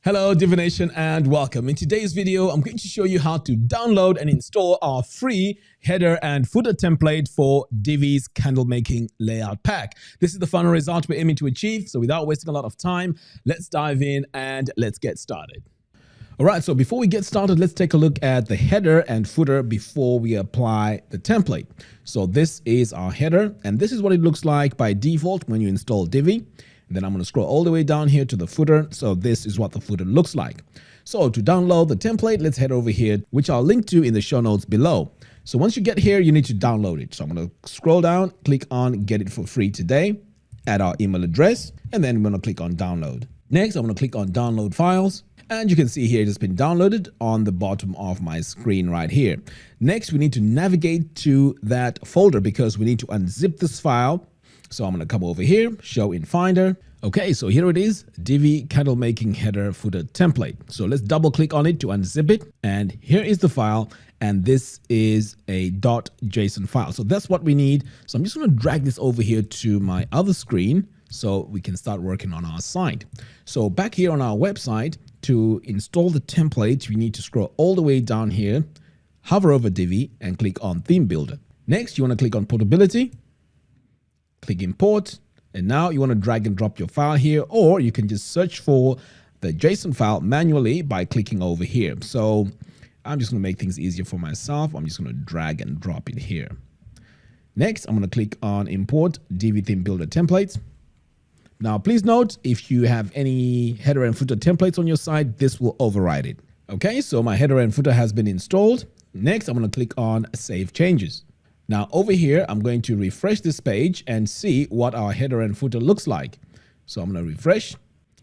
Hello Divination and welcome. In today's video, I'm going to show you how to download and install our free header and footer template for Divi's candle making layout pack. This is the final result we're aiming to achieve. So without wasting a lot of time, let's dive in and let's get started. All right, so before we get started, let's take a look at the header and footer before we apply the template. So this is our header and this is what it looks like by default when you install Divi. Then I'm going to scroll all the way down here to the footer. So this is what the footer looks like. So to download the template, let's head over here, which I'll link to in the show notes below. So once you get here, you need to download it. So I'm going to scroll down, click on get it for free today, add our email address, and then I'm going to click on download. Next, I'm going to click on download files. And you can see here it has been downloaded on the bottom of my screen right here. Next, we need to navigate to that folder because we need to unzip this file. So I'm going to come over here, show in Finder. Okay, so here it is, Divi candle making header footer template. So let's double click on it to unzip it. And here is the file. And this is a .json file. So that's what we need. So I'm just going to drag this over here to my other screen so we can start working on our site. So back here on our website, to install the template, we need to scroll all the way down here, hover over Divi and click on Theme Builder. Next, you want to click on Portability. Click import, and now you want to drag and drop your file here, or you can just search for the JSON file manually by clicking over here. So I'm just going to make things easier for myself. I'm just going to drag and drop it here. Next, I'm going to click on import Divi theme builder templates. Now, please note, if you have any header and footer templates on your site, this will override it. Okay, so my header and footer has been installed. Next, I'm going to click on save changes. Now over here, I'm going to refresh this page and see what our header and footer looks like. So I'm going to refresh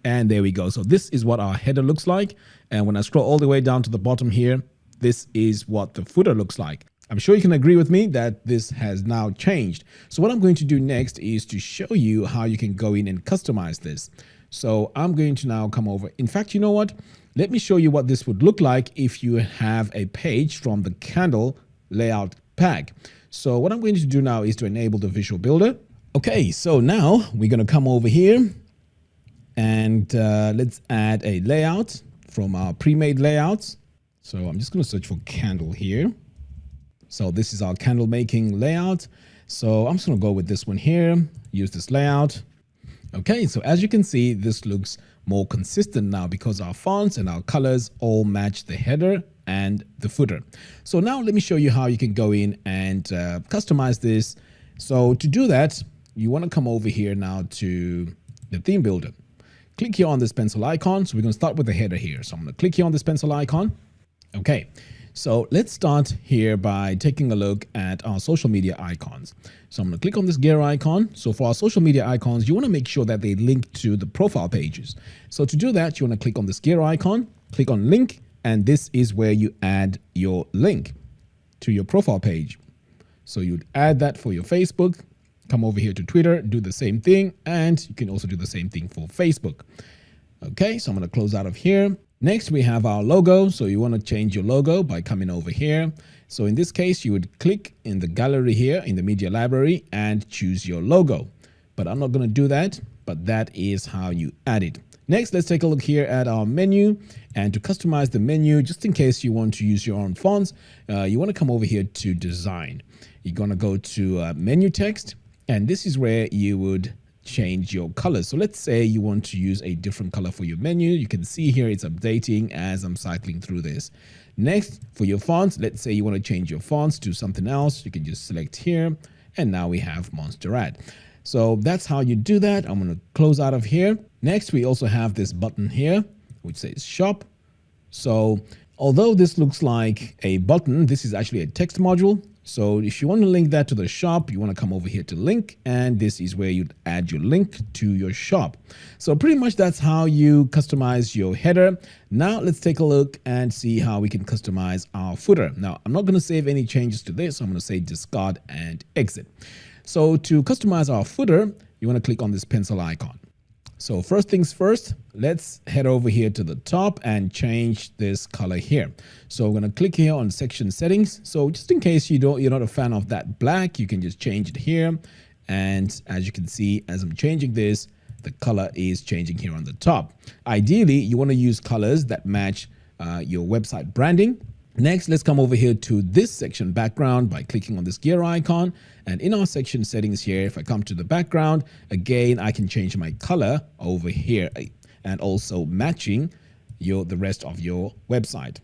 and there we go. So this is what our header looks like. And when I scroll all the way down to the bottom here, this is what the footer looks like. I'm sure you can agree with me that this has now changed. So what I'm going to do next is to show you how you can go in and customize this. So I'm going to now come over. In fact, you know what? Let me show you what this would look like if you have a page from the candle layout pack. So what I'm going to do now is to enable the visual builder. Okay, so now we're going to come over here and let's add a layout from our pre-made layouts. So I'm just going to search for candle here. So this is our candle making layout. So I'm just going to go with this one here, use this layout. Okay, so as you can see, this looks more consistent now because our fonts and our colors all match the header and the footer. So now let me show you how you can go in and customize this. So to do that, you want to come over here now to the theme builder. Click here on this pencil icon. So we're going to start with the header here. So I'm going to click here on this pencil icon. Okay, so let's start here by taking a look at our social media icons. So I'm going to click on this gear icon. So for our social media icons, you want to make sure that they link to the profile pages. So to do that, you want to click on this gear icon, click on link, and this is where you add your link to your profile page. So you'd add that for your Facebook, come over here to Twitter, do the same thing, and you can also do the same thing for Facebook. Okay, so I'm going to close out of here. Next, we have our logo. So you want to change your logo by coming over here. So in this case, you would click in the gallery here in the media library and choose your logo. But I'm not going to do that, but that is how you add it. Next, let's take a look here at our menu, and to customize the menu, just in case you want to use your own fonts, you want to come over here to design. You're going to go to menu text, and this is where you would change your colors. So let's say you want to use a different color for your menu. You can see here it's updating as I'm cycling through this. Next, for your fonts, let's say you want to change your fonts to something else. You can just select here, and now we have Montserrat. So that's how you do that. I'm going to close out of here. Next, we also have this button here, which says shop. So although this looks like a button, this is actually a text module. So if you want to link that to the shop, you want to come over here to link, and this is where you'd add your link to your shop. So pretty much that's how you customize your header. Now let's take a look and see how we can customize our footer. Now I'm not going to save any changes to this. So I'm going to say discard and exit. So to customize our footer, you want to click on this pencil icon. So first things first, let's head over here to the top and change this color here. So we're going to click here on section settings. So just in case you're not a fan of that black, you can just change it here. And as you can see, as I'm changing this, the color is changing here on the top. Ideally, you want to use colors that match your website branding. Next, let's come over here to this section, background, by clicking on this gear icon. And in our section settings here, if I come to the background, again, I can change my color over here and also matching the rest of your website.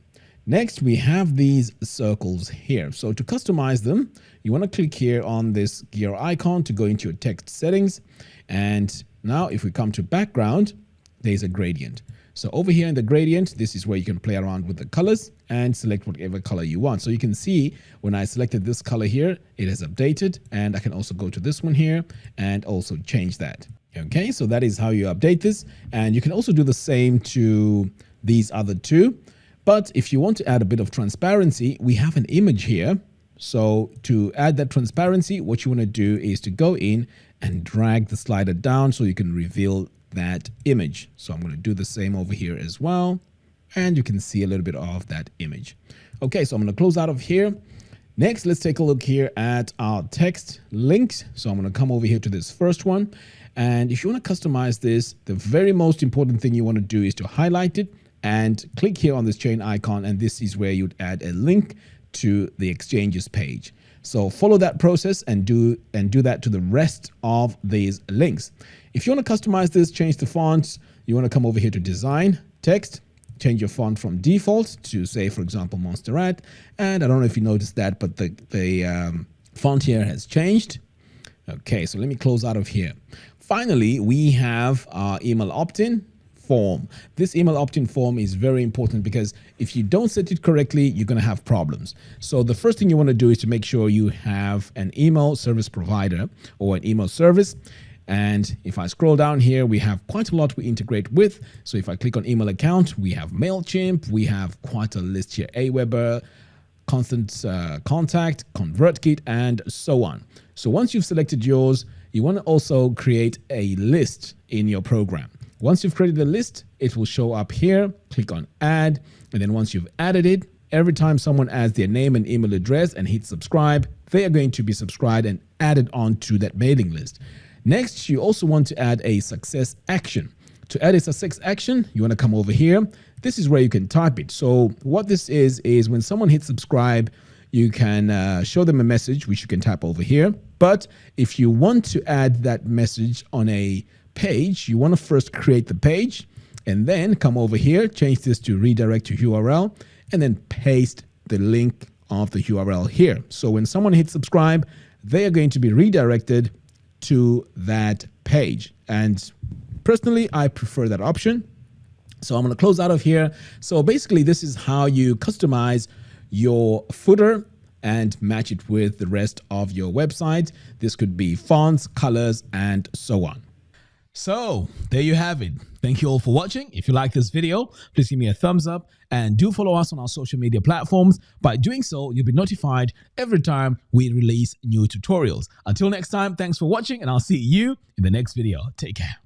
Next, we have these circles here. So to customize them, you want to click here on this gear icon to go into your text settings. And now if we come to background, there's a gradient. So over here in the gradient, this is where you can play around with the colors and select whatever color you want. So you can see when I selected this color here, it has updated, and I can also go to this one here and also change that. Okay, so that is how you update this. And you can also do the same to these other two. But if you want to add a bit of transparency, we have an image here. So to add that transparency, what you want to do is to go in and drag the slider down so you can reveal that image. So I'm going to do the same over here as well. And you can see a little bit of that image. Okay, so I'm going to close out of here. Next, let's take a look here at our text links. So I'm going to come over here to this first one. And if you want to customize this, the very most important thing you want to do is to highlight it and click here on this chain icon. And this is where you'd add a link to the Exchanges page. So follow that process and do that to the rest of these links. If you want to customize this, change the fonts, you want to come over here to design, text, change your font from default to, say, for example, Montserrat. And I don't know if you noticed that, but the font here has changed. Okay, so let me close out of here. Finally, we have our email opt-in form. This email opt-in form is very important because if you don't set it correctly, you're going to have problems. So the first thing you want to do is to make sure you have an email service provider or an email service. And if I scroll down here, we have quite a lot we integrate with. So if I click on email account, we have MailChimp, we have quite a list here, Aweber, Constant Contact, ConvertKit, and so on. So once you've selected yours, you want to also create a list in your program. Once you've created the list, it will show up here. Click on add. And then once you've added it, every time someone adds their name and email address and hit subscribe, they are going to be subscribed and added onto that mailing list. Next, you also want to add a success action. To add a success action, you want to come over here. This is where you can type it. So what this is when someone hits subscribe, you can show them a message, which you can type over here. But if you want to add that message on a page, you want to first create the page and then come over here, change this to redirect to URL, and then paste the link of the URL here. So when someone hits subscribe, they are going to be redirected to that page. And personally, I prefer that option. So I'm going to close out of here. So basically, this is how you customize your footer and match it with the rest of your website. This could be fonts, colors, and so on. So there you have it. Thank you all for watching. If you like this video, please give me a thumbs up and do follow us on our social media platforms. By doing so, you'll be notified every time we release new tutorials. Until next time, thanks for watching and I'll see you in the next video. Take care.